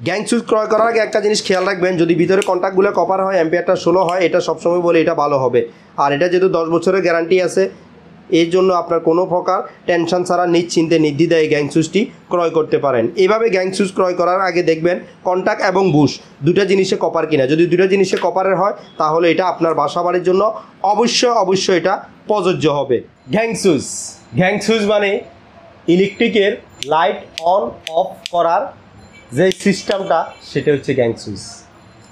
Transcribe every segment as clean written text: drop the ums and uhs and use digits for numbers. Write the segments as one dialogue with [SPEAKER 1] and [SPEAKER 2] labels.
[SPEAKER 1] Gang switch ক্রয় করার আগে একটা জিনিস খেয়াল রাখবেন, যদি ভিতরে কন্ট্যাক্টগুলো কপার হয়, অ্যাম্পিয়ারটা 16 হয়, এটা সবসময় বলে এটা ভালো হবে। আর এটা যেহেতু 10 বছরের গ্যারান্টি আছে, এর জন্য আপনার কোনো প্রকার টেনশন ছাড়া নিশ্চিন্তে নির্দ্বিধায় গ্যাং সুইচটি ক্রয় করতে পারেন। এভাবে গ্যাং সুইচ ক্রয় করার আগে দেখবেন কন্ট্যাক্ট এবং বুশ দুটো জিনিসে কপার কিনা। যদি দুটো জিনিসে কপারের হয় তাহলে এটা আপনার বাসা বাড়ির জন্য অবশ্যই এটা প্রযোজ্য হবে। গ্যাং সুইচ মানে ইলেকট্রিকের লাইট অন অফ করার যে সিস্টেমটা, সেটা হচ্ছে গ্যাং সুইচ।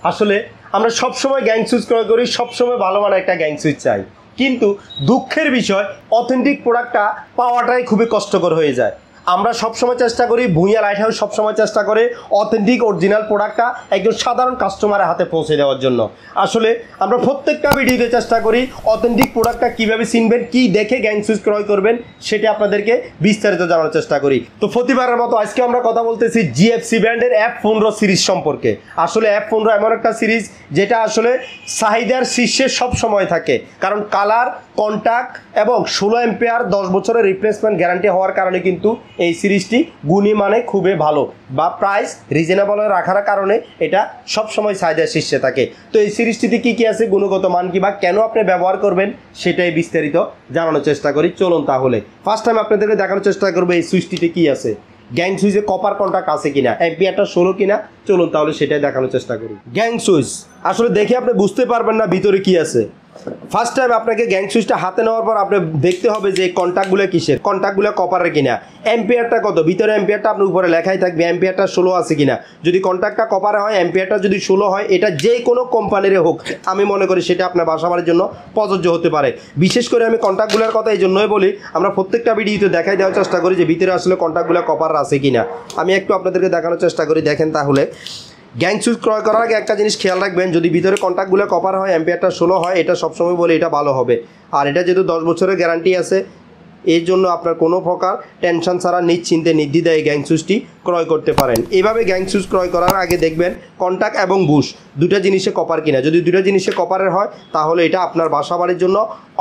[SPEAKER 1] আসলে আমরা সবসময় গ্যাং সুইচ ক্রয় করি, সবসময় ভালো মানের একটা গ্যাং সুইচ চাই, কিন্তু দুঃখের বিষয় অথেন্টিক প্রোডাক্টটা পাওয়াটাই খুবই কষ্টকর হয়ে যায়। আমরা সবসময় চেষ্টা করি, ভূঁইয়া লাইট হাউস সবসময় চেষ্টা করে অথেন্টিক অরিজিনাল প্রোডাক্টটা একজন সাধারণ কাস্টমারের হাতে পৌঁছে দেওয়ার জন্য। আসলে আমরা প্রত্যেকটা ভিডিওতে চেষ্টা করি অথেন্টিক প্রোডাক্টটা কীভাবে চিনবেন, কী দেখে গ্যাং সুইচ ক্রয় করবেন, সেটা আপনাদেরকে বিস্তারিত জানার চেষ্টা করি। তো প্রতিবারের মতো আজকে আমরা কথা বলতেছি জিএফসি ব্র্যান্ডের F15 সিরিজ সম্পর্কে। আসলে F15 এমন একটা সিরিজ যেটা আসলে চাহিদার শীর্ষে সব সময় থাকে, কারণ কালার, কন্ট্যাক্ট এবং 16 অ্যাম্পিয়ার 10 বছরের রিপ্লেসমেন্ট গ্যারান্টি হওয়ার কারণে কিন্তু এই সিরিজটি গুণী মানে খুবই ভালো, বা প্রাইস রিজনেবল রাখার কারণে এটা সব সময় চাহিদার শীর্ষে থাকে। তো এই সিরিজটিতে কী কী আছে, গুণগত মান কি বা কেন আপনি ব্যবহার করবেন, সেটাই বিস্তারিত জানানোর চেষ্টা করি। চলুন তাহলে ফার্স্ট টাইম আপনাদেরকে দেখানোর চেষ্টা করবো এই সুইচটিতে কী আছে, গ্যাং সুইচে কপার কন্ট্যাক্ট আছে কিনা, অ্যাম্পিয়ারটা 16 কিনা। চলুন তাহলে সেটাই দেখানোর চেষ্টা করি। গ্যাং সুইচ আসলে দেখে আপনি বুঝতে পারবেন না ভিতরে কি আছে। ফার্স্ট টাইম আপনাকে গ্যাং সুইচটা হাতে নেওয়ার পর আপনি দেখতে হবে যে কন্ট্যাক্টগুলো কিসের, কন্ট্যাক্টগুলো কপারের কিনা, অ্যাম্পিয়ারটা কত, ভিতরে অ্যাম্পিয়ারটা আপনার উপরে লেখাই থাকবে, অ্যাম্পিয়ারটা 16 আছে কিনা। যদি কন্ট্যাক্টটা কপারে হয়, অ্যাম্পিয়ারটা যদি 16 হয়, এটা যে কোনো কোম্পানির হোক, আমি মনে করি সেটা আপনার বাসাবাড়ির জন্য প্রযোজ্য হতে পারে। বিশেষ করে আমি কন্ট্যাক্টগুলোর কথা এই জন্যই বলি, আমরা প্রত্যেকটা ভিডিওতে দেখাই দেওয়ার চেষ্টা করি যে ভিতরে আসলে কন্ট্যাক্টগুলো কপার আছে কিনা। আমি একটু আপনাদেরকে দেখানোর চেষ্টা করি, দেখেন তাহলে। গ্যাং সুইচ ক্রয় করার আগে একটা জিনিস খেয়াল রাখবেন, যদি ভিতরে কন্ট্যাক্টগুলো কপার হয়, অ্যাম্পিয়ারটা 16 হয়, এটা সবসময় বলে এটা ভালো হবে। আর এটা যেহেতু 10 বছরের গ্যারান্টি আছে, এর জন্য আপনার কোনো প্রকার টেনশন ছাড়া নিশ্চিন্তে নির্দ্বিধায় গ্যাং সুইচটি ক্রয় করতে পারেন। এইভাবে গ্যাং সুইচ ক্রয় করার আগে দেখবেন কন্ট্যাক্ট এবং বুশ দুটো জিনিসে কপার কিনা। যদি দুটো জিনিসে কপারের হয় তাহলে এটা আপনার বাসা বাড়ির জন্য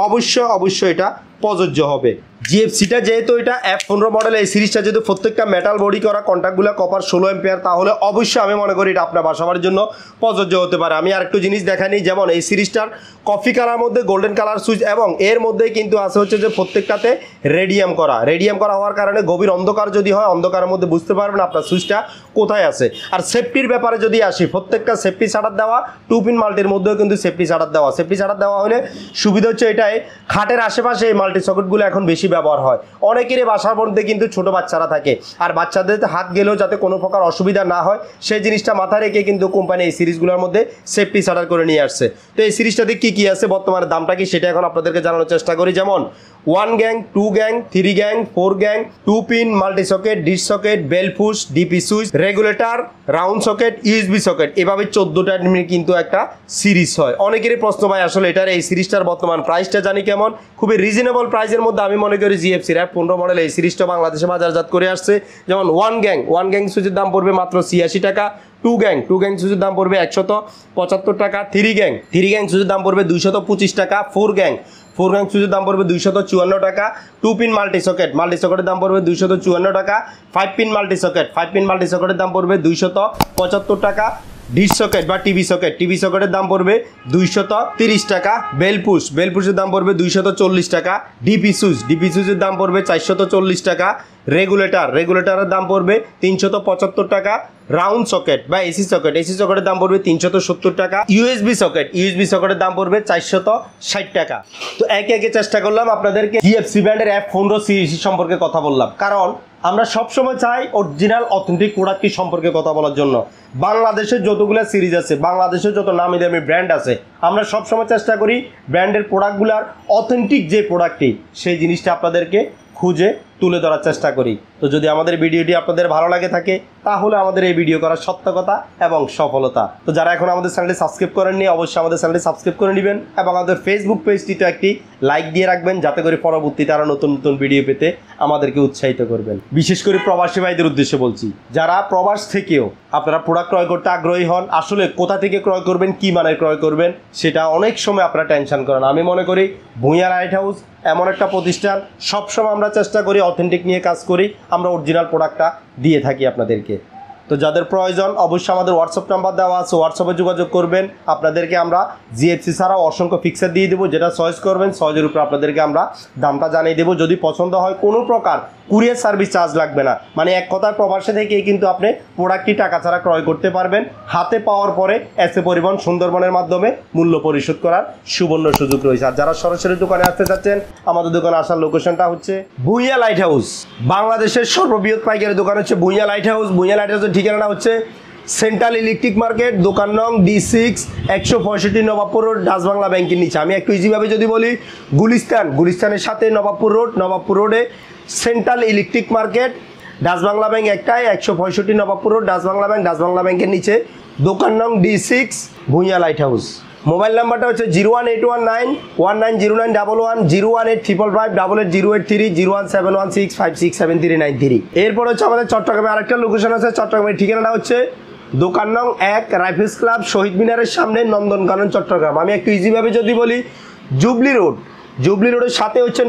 [SPEAKER 1] অবশ্যই এটা প্রযোজ্য হবে। জিএফসিটা যেহেতু এটা F15 মডেল, এই সিরিজটা যেহেতু প্রত্যেকটা মেটাল বডি করা, কন্ট্যাক্টগুলো কপার 16 অ্যাম্পিয়ার, তাহলে অবশ্যই আমি মনে করি এটা আপনার বাসাবাড়ির জন্য প্রযোজ্য হতে পারে। আমি আর একটু জিনিস দেখাই নিই, যেমন এই সিরিজটার কফি কালার মধ্যে গোল্ডেন কালার সুইচ, এবং এর মধ্যেই কিন্তু আছে হচ্ছে যে প্রত্যেকটাতে রেডিয়াম করা হওয়ার কারণে গভীর অন্ধকার যদি হয়, অন্ধকারের মধ্যে বুঝতে পারবেন আপনার সুইচটা কোথায় আছে। আর সেফটির ব্যাপারে যদি আসি, প্রত্যেকটা সেফটি শাটার দেওয়া, 2 পিন মাল্টির মধ্যেও কিন্তু সেফটি শাটার দেওয়া হলে সুবিধা হচ্ছে এটাই, খাটের আশেপাশে এই মাল্টি সকেটগুলো এখন বেশি ব্যবহার হয়। অনেকেরই বাসার মধ্যে কিন্তু ছোট বাচ্চারা থাকে, আর বাচ্চাদের হাত গেলেও যাতে কোনো প্রকার অসুবিধা না হয় সেই জিনিসটা মাথায় রেখে কিন্তু কোম্পানি এই সিরিজগুলোর মধ্যে সেফটি শাটার করে নিয়ে আসছে। তো এই সিরিজটাতে কী আছে, বর্তমানে দামটা কি, সেটা এখন আপনাদেরকে জানানোর চেষ্টা করি। যেমন 1 gang, 2 gang, 3 gang, 4 gang, 2 pin multi socket, dish socket, bell push, DP switch, regulator, round socket, USB socket, এভাবে 14টা কিন্তু একটা সিরিজ হয়। অনেকেরই প্রশ্ন ভাই আসলে এটার এই সিরিজটার বর্তমান প্রাইসটা জানি কেমন, খুবই রিজনেবল প্রাইসের মধ্যে আমি মনে করি জিএফসির F15 মডেল এই সিরিজটা বাংলাদেশে বাজারজাত করে আসছে। যেমন 1 গ্যাং সুইচের দাম পড়বে মাত্র 86 টাকা, 2 গ্যাং সুইচের দাম পড়বে 175 টাকা, 3 গ্যাং সুইচের দাম পড়বে 225 টাকা, 4 গ্যাং সুইচের দাম পড়বে 254 টাকা, 2 পিন মাল্টি সকেটের দাম পড়বে 254 টাকা, 5 পিন মাল্টি সকেটের দাম পড়বে 275 টাকা, ডিশ সকেট বা টিভি সকেটের দাম পড়বে 230 টাকা, বেল পুশের দাম পড়বে 240 টাকা, ডিপি সুইচের দাম পড়বে 440 টাকা, রেগুলেটরের দাম পড়বে 375 টাকা, রাউন্ড সকেট বা এসি সকেটের দাম পড়বে 370 টাকা, ইউএসবি সকেটের দাম পড়বে 460 টাকা। তো একে চেষ্টা করলাম আপনাদেরকে জিএফসি ব্র্যান্ডের F15 সিরিজ সম্পর্কে কথা বললাম, কারণ আমরা সবসময় চাই অরিজিনাল অথেন্টিক প্রোডাক্টটি সম্পর্কে কথা বলার জন্য। বাংলাদেশের যতগুলো সিরিজ আছে, বাংলাদেশের যত নামি দামি ব্র্যান্ড আছে, আমরা সবসময় চেষ্টা করি ব্র্যান্ডের প্রোডাক্টগুলোর অথেন্টিক যে প্রোডাক্টটি, সেই জিনিসটা আপনাদেরকে খুঁজে তুলে ধরার চেষ্টা করি। তো যদি আমাদের ভিডিওটি আপনাদের ভালো লাগে থাকে তাহলে আমাদের এই ভিডিও করার সার্থকতা এবং সফলতা। তো যারা এখন আমাদের চ্যানেলটি সাবস্ক্রাইব করেননি, অবশ্যই আমাদের চ্যানেলটি সাবস্ক্রাইব করে নেবেন এবং আমাদের ফেসবুক পেজটিতে একটি লাইক দিয়ে রাখবেন, যাতে করে পরবর্তীতে আরও নতুন ভিডিও পেতে আমাদেরকে উৎসাহিত করবেন। বিশেষ করে প্রবাসী ভাইদের উদ্দেশ্যে বলছি, যারা প্রবাস থেকেও আপনারা প্রোডাক্ট ক্রয় করতে আগ্রহী হন, আসলে কোথা থেকে ক্রয় করবেন, কী মানের ক্রয় করবেন, সেটা অনেক সময় আপনারা টেনশন করেন। আমি মনে করি ভূঁইয়া লাইট হাউস এমন একটা প্রতিষ্ঠান, সবসময় আমরা চেষ্টা করি অথেন্টিক নিয়ে কাজ করি, আমরা অরিজিনাল প্রোডাক্টটা দিয়ে থাকি আপনাদেরকে। তো যাদের প্রয়োজন অবশ্যই আমাদের হোয়াটসঅ্যাপ নাম্বার দেওয়া আছে, হোয়াটসঅ্যাপে যোগাযোগ করবেন। আপনাদেরকে আমরা জিএফসি ছাড়াও অসংখ্য ফিক্সার দিয়ে দেবো, যেটা চয়েস করবেন চয়েসের উপর আপনাদেরকে আমরা দামটা জানিয়ে দেবো। যদি পছন্দ হয় কোনো প্রকার কুরিয়ার সার্ভিস চার্জ লাগবে না, মানে এক কথার প্রবাসে থেকেই কিন্তু আপনি প্রোডাক্টটি টাকা ছাড়া ক্রয় করতে পারবেন। হাতে পাওয়ার পরে এসএ পরিবহন সুন্দরবনের মাধ্যমে মূল্য পরিশোধ করার সুবর্ণ সুযোগ রয়েছে। আর যারা সরাসরি দোকানে আসতে চাচ্ছেন, আমাদের দোকানে আসার লোকেশনটা হচ্ছে ভূঁইয়া লাইট হাউস। বাংলাদেশের সর্ববৃহৎ পাইকারি দোকান হচ্ছে Bhuiyan light house. Bhuiyan light হাউসের ঠিকানা হচ্ছে সেন্ট্রাল ইলেকট্রিক মার্কেট, দোকান নং D6, 165 Nawabpur road, Dutch Bangla ব্যাংকের নিচে। আমি একটু ইজিভাবে যদি বলি, গুলিস্তানের সাথে নবাবপুর রোডে central electric market, Dutch Bangla bank একটাই, 165 নবাবপুর রোড, ডাচ বাংলা ব্যাংকের নিচে, দোকান নং D6, Bhuiyan lighthouse. Mobile নাম্বারটা হচ্ছে 01819190911, 01855550803, 01716567393। এরপর হচ্ছে আমাদের চট্টগ্রামে আরেকটা লোকেশন আছে। চট্টগ্রামের ঠিকানাটা হচ্ছে দোকান নং 1, রাইফেলস ক্লাব, শহীদ মিনারের সামনে, নন্দনকানন, চট্টগ্রাম। আমি একটু ইজিভাবে যদি বলি, জুবলি রোডের সাথে হচ্ছে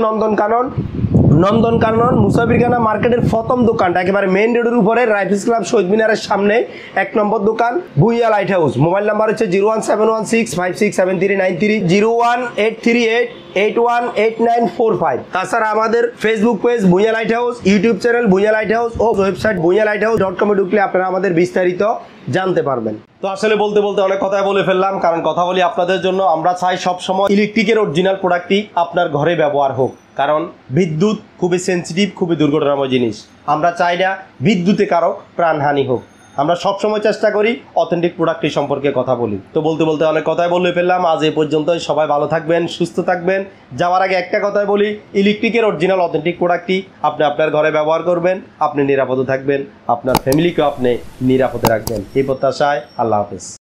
[SPEAKER 1] নন্দনকানন মুসাফিরখানা মার্কেটের প্রথম দোকানটা একেবারে মেইন রোডের উপরে, রাইফেলস ক্লাব, শহীদ মিনারের সামনে 1 নম্বর দোকান, Bhuiya lighthouse. Mobile number হচ্ছে 01716567393, 01838818945। তাছাড়া আমাদের Facebook page Bhuiya lighthouse, YouTube channel Bhuiya lighthouse ও ওয়েবসাইট ভূঁইয়ালাইটহাউস.com ঢুকলে আপনারা আমাদের বিস্তারিত জানতে পারবেন। তো আসলে বলতে অনেক কথাই বলে ফেললাম, কারণ কথা বলি আপনাদের জন্য। আমরা চাই সবসময় ইলেকট্রিকের অরিজিনাল প্রোডাক্টই আপনার ঘরে ব্যবহার হোক, কারণ বিদ্যুৎ খুবই সেন্সিটিভ, খুবই দুর্ঘটনাময় জিনিস। আমরা চাই না বিদ্যুতে কারো প্রাণহানি হোক। আমরা সবসময় চেষ্টা করি অথেন্টিক প্রোডাক্টটি সম্পর্কে কথা বলি। তো বলতে অনেক কথাই বলে ফেললাম। আজ এই পর্যন্তই। সবাই ভালো থাকবেন, সুস্থ থাকবেন। যাওয়ার আগে একটা কথাই বলি, ইলেকট্রিকের অরিজিনাল অথেন্টিক প্রোডাক্টটি আপনি আপনার ঘরে ব্যবহার করবেন, আপনি নিরাপদে থাকবেন, আপনার ফ্যামিলিকেও আপনি নিরাপদে রাখবেন। এই প্রত্যাশায় আল্লাহ হাফেজ।